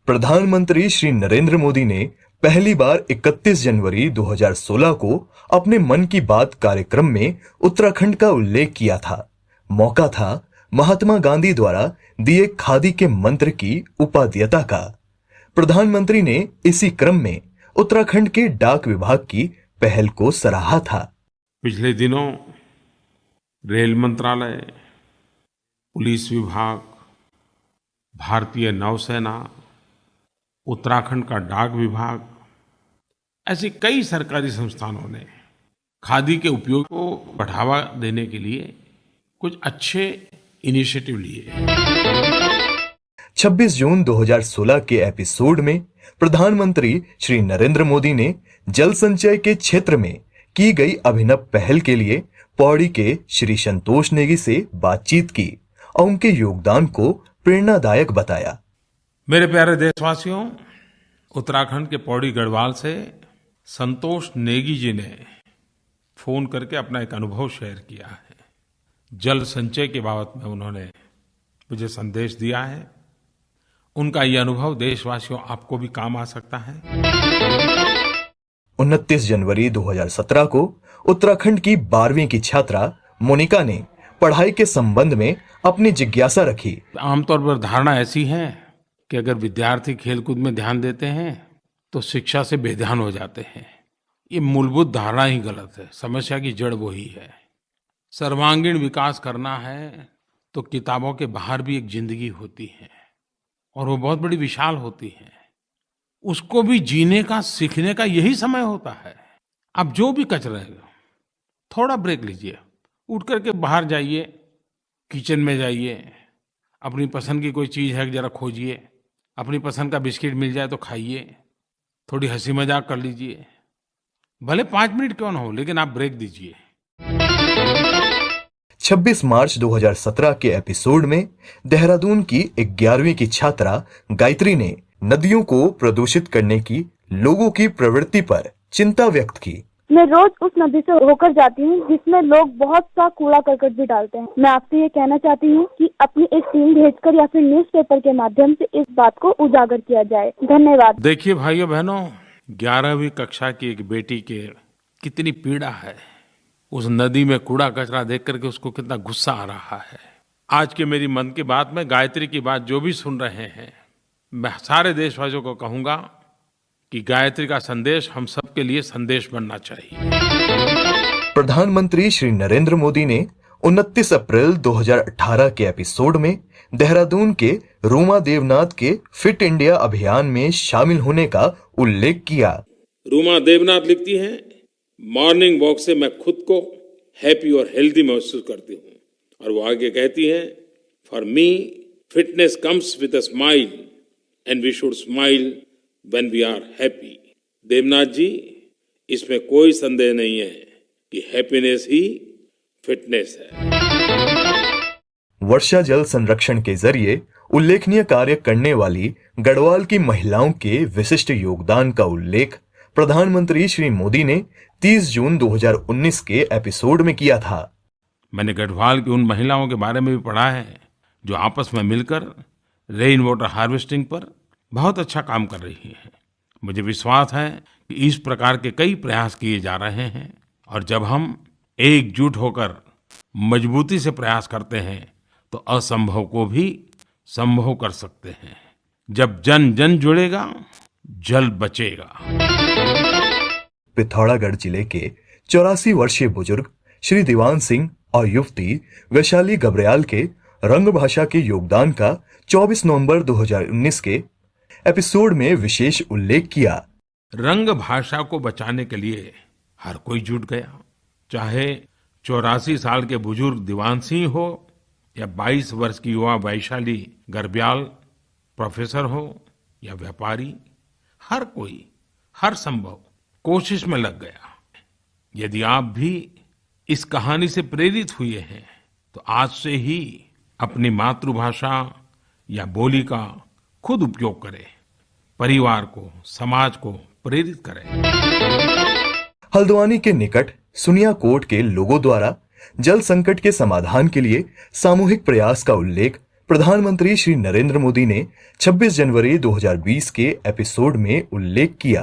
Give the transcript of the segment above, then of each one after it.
प्रधानमंत्री श्री नरेंद्र मोदी ने पहली बार 31 जनवरी 2016 को अपने मन की बात कार्यक्रम में उत्तराखंड का उल्लेख किया था। मौका था महात्मा गांधी द्वारा दिए खादी के मंत्र की उपादेयता का। प्रधानमंत्री ने इसी क्रम में उत्तराखंड के डाक विभाग की पहल को सराहा था। पिछले दिनों रेल मंत्रालय, पुलिस विभाग, भारतीय नौसेना, उत्तराखंड का डाक विभाग, ऐसी कई सरकारी संस्थानों ने खादी के उपयोग को बढ़ावा देने के लिए कुछ अच्छे इनिशिएटिव लिए। 26 जून 2016 के एपिसोड में प्रधानमंत्री श्री नरेंद्र मोदी ने जल संचय के क्षेत्र में की गई अभिनव पहल के लिए पौड़ी के श्री संतोष नेगी से बातचीत की और उनके योगदान को प्रेरणादायक बताया। मेरे प्यारे देशवासियों, उत्तराखंड के पौड़ी गढ़वाल से संतोष नेगी जी ने फोन करके अपना एक अनुभव शेयर किया है। जल संचय के बाबत में उन्होंने मुझे संदेश दिया है। उनका यह अनुभव देशवासियों आपको भी काम आ सकता है। 29 जनवरी 2017 को उत्तराखंड की 12वीं की छात्रा मोनिका ने पढ़ाई के संबंध में अपनी जिज्ञासा रखी। आमतौर पर धारणा ऐसी है कि अगर विद्यार्थी खेलकूद में ध्यान देते हैं तो शिक्षा से बेध्यान हो जाते हैं। ये मूलभूत धारणा ही गलत है। समस्या की जड़ वही है। सर्वांगीण विकास करना है तो किताबों के बाहर भी एक जिंदगी होती है और वो बहुत बड़ी विशाल होती है। उसको भी जीने का, सीखने का यही समय होता है। आप जो भी कच रहे हो, थोड़ा ब्रेक लीजिए, उठ करके बाहर जाइए, किचन में जाइए, अपनी पसंद की कोई चीज़ है जरा खोजिए, अपनी पसंद का बिस्किट मिल जाए तो खाइए, थोड़ी हंसी मजाक कर लीजिए, भले 5 मिनट क्यों ना हो, लेकिन आप ब्रेक दीजिए। 26 मार्च 2017 के एपिसोड में देहरादून की 11वीं की छात्रा गायत्री ने नदियों को प्रदूषित करने की लोगों की प्रवृत्ति पर चिंता व्यक्त की। मैं रोज उस नदी से होकर जाती हूँ जिसमें लोग बहुत सा कूड़ा करकट भी डालते हैं। मैं आपसे ये कहना चाहती हूँ कि अपनी एक टीम भेजकर या फिर न्यूज़पेपर के माध्यम से इस बात को उजागर किया जाए। धन्यवाद। देखिए भाइयों बहनों, 11वीं कक्षा की एक बेटी के कितनी पीड़ा है। उस नदी में कूड़ा कचरा देख करके उसको कितना गुस्सा आ रहा है। आज के मेरी मन की बात में गायत्री की बात जो भी सुन रहे हैं, मैं सारे देशवासियों को कहूंगा कि गायत्री का संदेश हम सब के लिए संदेश बनना चाहिए। प्रधानमंत्री श्री नरेंद्र मोदी ने 29 अप्रैल 2018 के एपिसोड में देहरादून के रूमा देवनाथ के फिट इंडिया अभियान में शामिल होने का उल्लेख किया। रूमा देवनाथ लिखती हैं, मॉर्निंग वॉक से मैं खुद को हैप्पी और हेल्दी महसूस करती हूँ। और वो आगे कहती हैं, for me fitness comes with a smile and we should smile when we are happy। Devnath ji, इसमें कोई संदेह नहीं है कि हैप्पीनेस ही फिटनेस है। वर्षा जल संरक्षण के जरिए उल्लेखनीय कार्य करने वाली गढ़वाल की महिलाओं के विशिष्ट योगदान का उल्लेख प्रधानमंत्री श्री मोदी ने 30 जून 2019 के एपिसोड में किया था। मैंने गढ़वाल की उन महिलाओं के बारे में भी पढ़ा है जो आपस में मिलकर रेन वाटर हार्वेस्टिंग पर बहुत अच्छा काम कर रही है। मुझे विश्वास है कि इस प्रकार के कई प्रयास किए जा रहे हैं और जब हम एकजुट होकर मजबूती से प्रयास करते हैं तो असंभव को भी संभव कर सकते हैं। जब जन जन जुड़ेगा, जल बचेगा। पिथौरागढ़ जिले के 84 वर्षीय बुजुर्ग श्री दीवान सिंह और युवती वैशाली गबरयाल के रंग भाषा के योगदान का 24 नवंबर 2019 के एपिसोड में विशेष उल्लेख किया। रंग भाषा को बचाने के लिए हर कोई जुट गया, चाहे 84 साल के बुजुर्ग दीवान सिंह हो या 22 वर्ष की युवा वैशाली गरब्याल प्रोफेसर हो या व्यापारी। हर कोई हर संभव कोशिश में लग गया। यदि आप भी इस कहानी से प्रेरित हुए हैं तो आज से ही अपनी मातृभाषा या बोली का खुद उपयोग करें, परिवार को, समाज को प्रेरित करें। हल्द्वानी के निकट सुनियाकोट के लोगों द्वारा जल संकट के समाधान के लिए सामूहिक प्रयास का उल्लेख प्रधानमंत्री श्री नरेंद्र मोदी ने 26 जनवरी 2020 के एपिसोड में उल्लेख किया।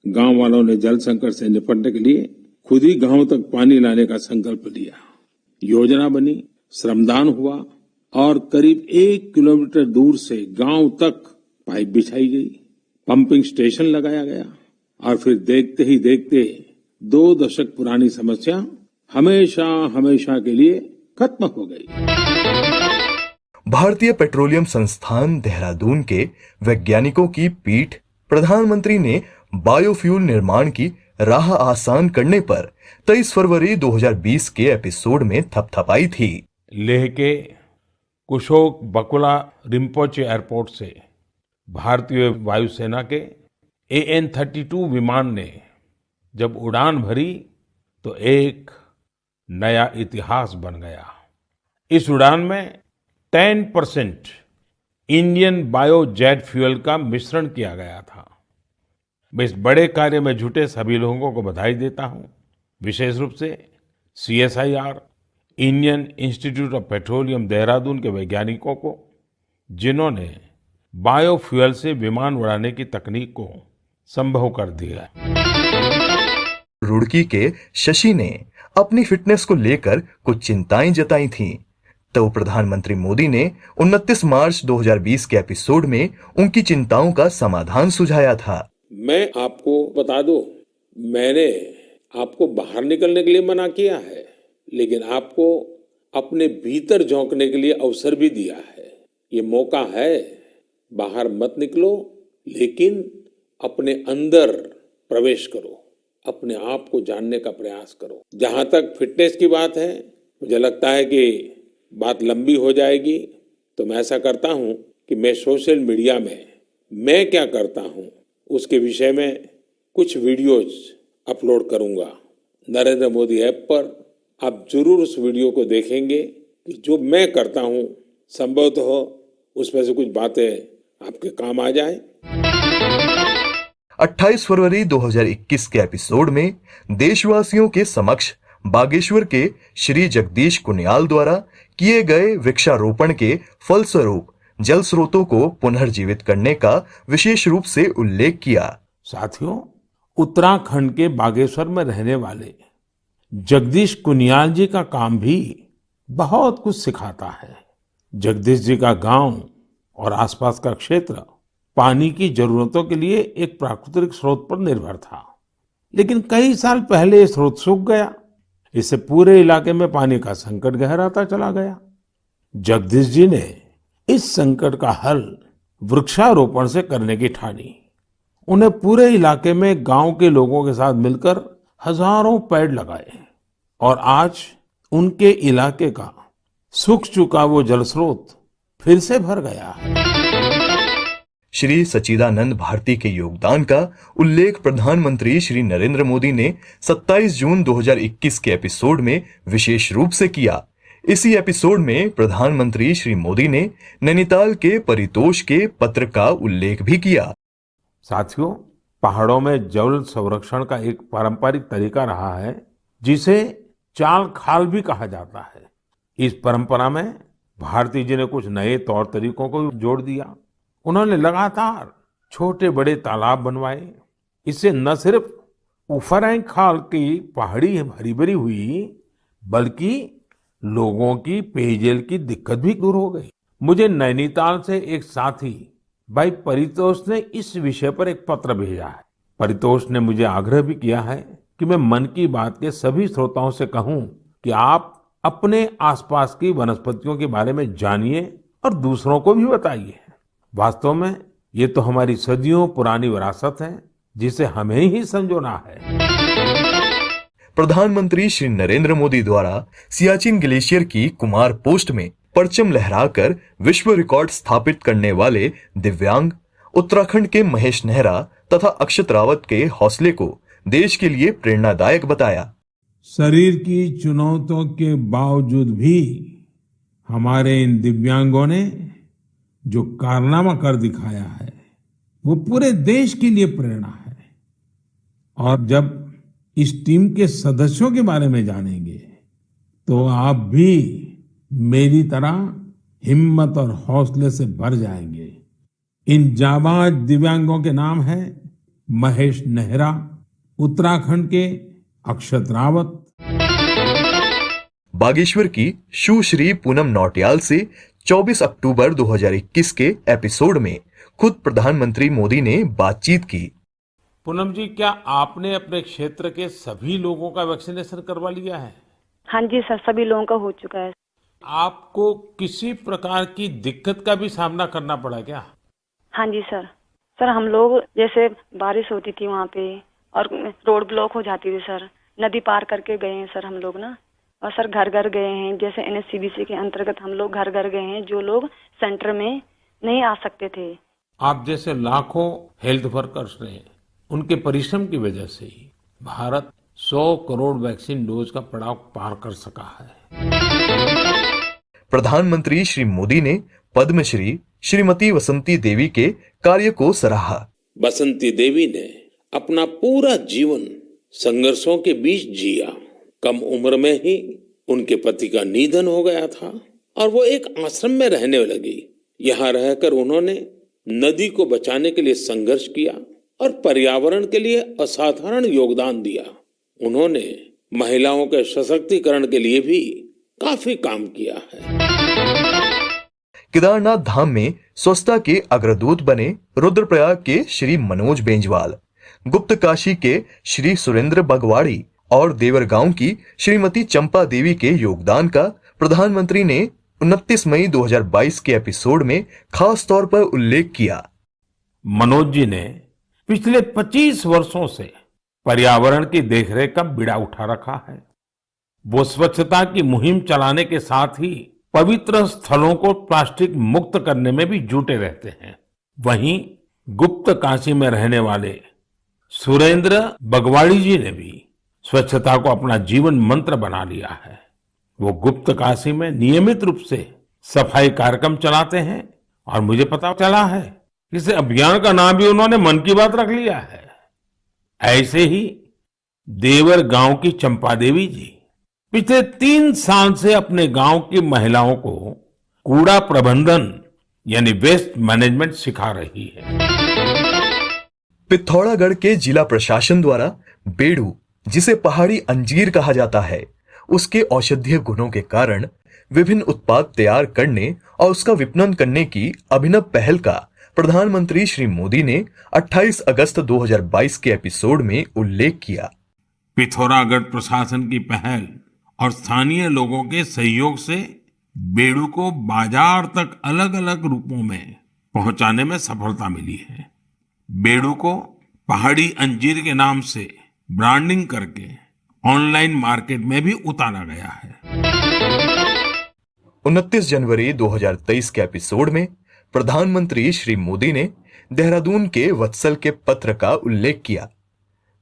गांव वालों ने जल संकट से निपटने के लिए खुद ही गांव तक पानी लाने का संकल्प लिया। योजना बनी, श्रमदान हुआ और करीब 1 किलोमीटर दूर से गांव तक पाइप बिछाई गई, पंपिंग स्टेशन लगाया गया और फिर देखते ही देखते 2 दशक पुरानी समस्या हमेशा हमेशा के लिए खत्म हो गई। भारतीय पेट्रोलियम संस्थान देहरादून के वैज्ञानिकों की पीठ प्रधानमंत्री ने बायोफ्यूल निर्माण की राह आसान करने पर 23 फरवरी 2020 के एपिसोड में थपथपाई थी। लेह के कुशोक बकुला रिम्पोचे एयरपोर्ट से भारतीय वायुसेना के AN-32 विमान ने जब उड़ान भरी तो एक नया इतिहास बन गया। इस उड़ान में 10% इंडियन बायोजेट फ्यूल का मिश्रण किया गया था। मैं इस बड़े कार्य में जुटे सभी लोगों को बधाई देता हूं, विशेष रूप से CSIR, Indian institute of petroleum Dehradun के वैज्ञानिकों को, जिन्होंने बायोफ्यूल से विमान उड़ाने की तकनीक को संभव कर दिया। रुड़की के शशि ने अपनी फिटनेस को लेकर कुछ चिंताएं जताई थीं, तो प्रधानमंत्री मोदी ने 29 मार्च 2020 के एपिसोड में उनकी चिंताओं का समाधान सुझाया था। मैं आपको बता दूं, मैंने आपको बाहर निकलने के लिए मना किया है, लेकिन आपको अपने भीतर झांकने के लिए अवसर भी दिया है। ये मौका है, बाहर मत निकलो, लेकिन अपने अंदर प्रवेश करो, अपने आप को जानने का प्रयास करो। जहां तक फिटनेस की बात है, मुझे लगता है कि बात लंबी हो जाएगी, तो मैं ऐसा करता हूं कि मैं सोशल मीडिया में मैं क्या करता हूं उसके विषय में कुछ वीडियोज अपलोड करूंगा। नरेंद्र मोदी ऐप पर आप जरूर उस वीडियो को देखेंगे कि जो मैं करता हूं, संभवतः उसमें से कुछ बातें आपके काम आ जाए। 28 फरवरी 2021 के एपिसोड में देशवासियों के समक्ष बागेश्वर के श्री जगदीश कुनियाल द्वारा किए गए वृक्षारोपण के फलस्वरूप जल स्रोतों को पुनर्जीवित करने का विशेष रूप से उल्लेख किया। साथियों, उत्तराखंड के बागेश्वर में रहने वाले जगदीश कुनियाल जी का काम भी बहुत कुछ सिखाता है। जगदीश जी का गांव और आसपास का क्षेत्र पानी की जरूरतों के लिए एक प्राकृतिक स्रोत पर निर्भर था, लेकिन कई साल पहले ये स्रोत सूख गया। इससे पूरे इलाके में पानी का संकट गहराता चला गया। जगदीश जी ने इस संकट का हल वृक्षारोपण से करने की ठानी। उन्हें पूरे इलाके में गांव के लोगों के साथ मिलकर हजारों पेड़ लगाए और आज उनके इलाके का सूख चुका वो जल स्रोत फिर से भर गया है। श्री सच्चिदानंद भारती के योगदान का उल्लेख प्रधानमंत्री श्री नरेंद्र मोदी ने 27 जून 2021 के एपिसोड में विशेष रूप से किया। इसी एपिसोड में प्रधानमंत्री श्री मोदी ने नैनीताल के परितोष के पत्र का उल्लेख भी किया। साथियों, पहाड़ों में जल संरक्षण का एक पारंपरिक तरीका रहा है, जिसे चाल खाल भी कहा जाता है। इस परंपरा में भारती जी ने कुछ नए तौर तरीकों को जोड़ दिया। उन्होंने लगातार छोटे बड़े तालाब बनवाए। इससे न सिर्फ उफरैंग खाल की पहाड़ी हरी भरी हुई, बल्कि लोगों की पेयजल की दिक्कत भी दूर हो गई। मुझे नैनीताल से एक साथी भाई परितोष ने इस विषय पर एक पत्र भेजा है। परितोष ने मुझे आग्रह भी किया है कि मैं मन की बात के सभी श्रोताओं से कहूं कि आप अपने आसपास की वनस्पतियों के बारे में जानिए और दूसरों को भी बताइए। वास्तव में ये तो हमारी सदियों पुरानी विरासत है, जिसे हमें ही संजोना है। प्रधानमंत्री श्री नरेंद्र मोदी द्वारा सियाचिन ग्लेशियर की कुमार पोस्ट में परचम लहराकर विश्व रिकॉर्ड स्थापित करने वाले दिव्यांग उत्तराखंड के महेश नेहरा तथा अक्षत रावत के हौसले को देश के लिए प्रेरणादायक बताया। शरीर की चुनौतियों के बावजूद भी हमारे इन दिव्यांगों ने जो कारनामा कर दिखाया है, वो पूरे देश के लिए प्रेरणा है। और जब इस टीम के सदस्यों के बारे में जानेंगे, तो आप भी मेरी तरह हिम्मत और हौसले से भर जाएंगे। इन जाबाज दिव्यांगों के नाम हैं महेश नेहरा, उत्तराखंड के अक्षत रावत, बागेश्वर की सुश्री पूनम नौटियाल से 24 अक्टूबर 2021 के एपिसोड में खुद प्रधानमंत्री मोदी ने बातचीत की। पूनम जी, क्या आपने अपने क्षेत्र के सभी लोगों का वैक्सीनेशन करवा लिया है? हाँ जी सर, सभी लोगों का हो चुका है। आपको किसी प्रकार की दिक्कत का भी सामना करना पड़ा क्या? हाँ जी सर। सर हम लोग जैसे बारिश होती थी वहाँ पे और रोड ब्लॉक हो जाती थी सर, नदी पार करके गए हैं सर हम लोग ना। और सर घर घर गए हैं, जैसे NSCBC के अंतर्गत हम लोग घर घर गए हैं जो लोग सेंटर में नहीं आ सकते थे। आप जैसे लाखों हेल्थ वर्कर्स ने उनके परिश्रम की वजह से ही भारत 100 करोड़ वैक्सीन डोज का पड़ाव पार कर सका है। प्रधानमंत्री श्री मोदी ने पद्मश्री श्रीमती वसंती देवी के कार्य को सराहा। बसंती देवी ने अपना पूरा जीवन संघर्षों के बीच जिया। कम उम्र में ही उनके पति का निधन हो गया था और वो एक आश्रम में रहने लगी। यहाँ रहकर उन्होंने नदी को बचाने के लिए संघर्ष किया और पर्यावरण के लिए असाधारण योगदान दिया। उन्होंने महिलाओं के सशक्तिकरण के लिए भी काफी काम किया है। केदारनाथ धाम में स्वच्छता के अग्रदूत बने रुद्रप्रयाग के श्री मनोज बेंजवाल, गुप्त काशी के श्री सुरेंद्र बगवाड़ी और देवरगांव की श्रीमती चंपा देवी के योगदान का प्रधानमंत्री ने 29 मई 2022 के एपिसोड में खास तौर पर उल्लेख किया। मनोज जी ने पिछले 25 वर्षों से पर्यावरण की देखरेख का बीड़ा उठा रखा है। वो स्वच्छता की मुहिम चलाने के साथ ही पवित्र स्थलों को प्लास्टिक मुक्त करने में भी जुटे रहते हैं। वहीं गुप्त काशी में रहने वाले सुरेंद्र बगवाड़ी जी ने भी स्वच्छता को अपना जीवन मंत्र बना लिया है। वो गुप्त काशी में नियमित रूप से सफाई कार्यक्रम चलाते हैं और मुझे पता चला है कि इस अभियान का नाम भी उन्होंने मन की बात रख लिया है। ऐसे ही देवर गांव की चंपा देवी जी पिछले 3 साल से अपने गांव की महिलाओं को कूड़ा प्रबंधन यानी वेस्ट मैनेजमेंट सिखा रही है। पिथौरागढ़ के जिला प्रशासन द्वारा बेड़ू, जिसे पहाड़ी अंजीर कहा जाता है, उसके औषधीय गुणों के कारण विभिन्न उत्पाद तैयार करने और उसका विपणन करने की अभिनव पहल का प्रधानमंत्री श्री मोदी ने 28 अगस्त 2022 के एपिसोड में उल्लेख किया। पिथौरागढ़ प्रशासन की पहल और स्थानीय लोगों के सहयोग से बेड़ू को बाजार तक अलग अलग रूपों में पहुंचाने में सफलता मिली है। बेड़ू को पहाड़ी अंजीर के नाम से ब्रांडिंग करके ऑनलाइन मार्केट में भी उतारा गया है। 29 जनवरी 2023 के एपिसोड में प्रधानमंत्री श्री मोदी ने देहरादून के वत्सल के पत्र का उल्लेख किया,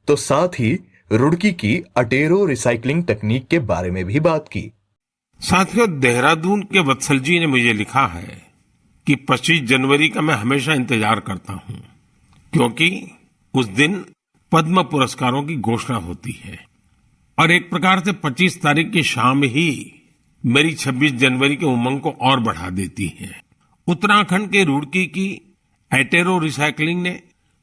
तो साथ ही रुड़की की अटेरो रिसाइकलिंग तकनीक के बारे में भी बात की। साथियों, देहरादून के वत्सल जी ने मुझे लिखा है कि 25 जनवरी का मैं हमेशा इंतजार करता हूं, क्योंकि उस दिन पद्म पुरस्कारों की घोषणा होती है और एक प्रकार से 25 तारीख की शाम ही मेरी 26 जनवरी के उमंग को और बढ़ा देती है। उत्तराखंड के रुड़की की एटेरो रिसाइकलिंग ने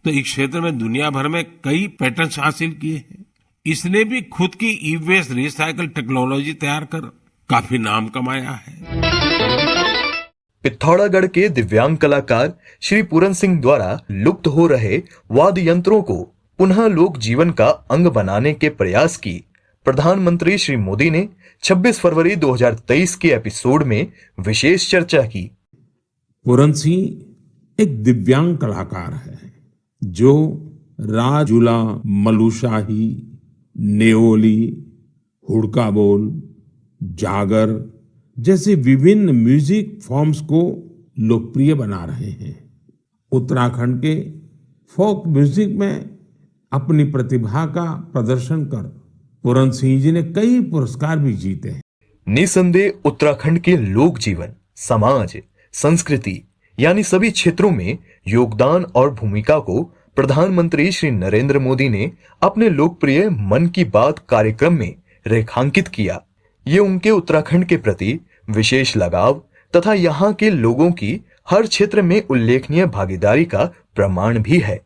तो इस क्षेत्र में दुनिया भर में कई पैटेंट्स हासिल किए हैं। इसने भी खुद की ई वेस्ट रिसाइकल टेक्नोलॉजी तैयार कर काफी नाम कमाया है। पिथौरागढ़ के दिव्यांग कलाकार श्री पूरन सिंह द्वारा लुप्त हो रहे वाद्य यंत्रों को पुनः लोक जीवन का अंग बनाने के प्रयास की प्रधानमंत्री श्री मोदी ने 26 फरवरी 2023 के एपिसोड में विशेष चर्चा की। पूरन सिंह एक दिव्यांग कलाकार है जो राजूला, मलुशाही, नेओली, हुड़का बोल, जागर जैसे विभिन्न म्यूजिक फॉर्म्स को लोकप्रिय बना रहे हैं। उत्तराखंड के फोक म्यूजिक में अपनी प्रतिभा का प्रदर्शन कर पूरन सिंह जी ने कई पुरस्कार भी जीते हैं। निसंदेह उत्तराखंड के लोक जीवन, समाज, संस्कृति यानी सभी क्षेत्रों में योगदान और भूमिका को प्रधानमंत्री श्री नरेंद्र मोदी ने अपने लोकप्रिय मन की बात कार्यक्रम में रेखांकित किया। ये उनके उत्तराखंड के प्रति विशेष लगाव, तथा यहाँ के लोगों की हर क्षेत्र में उल्लेखनीय भागीदारी का प्रमाण भी है।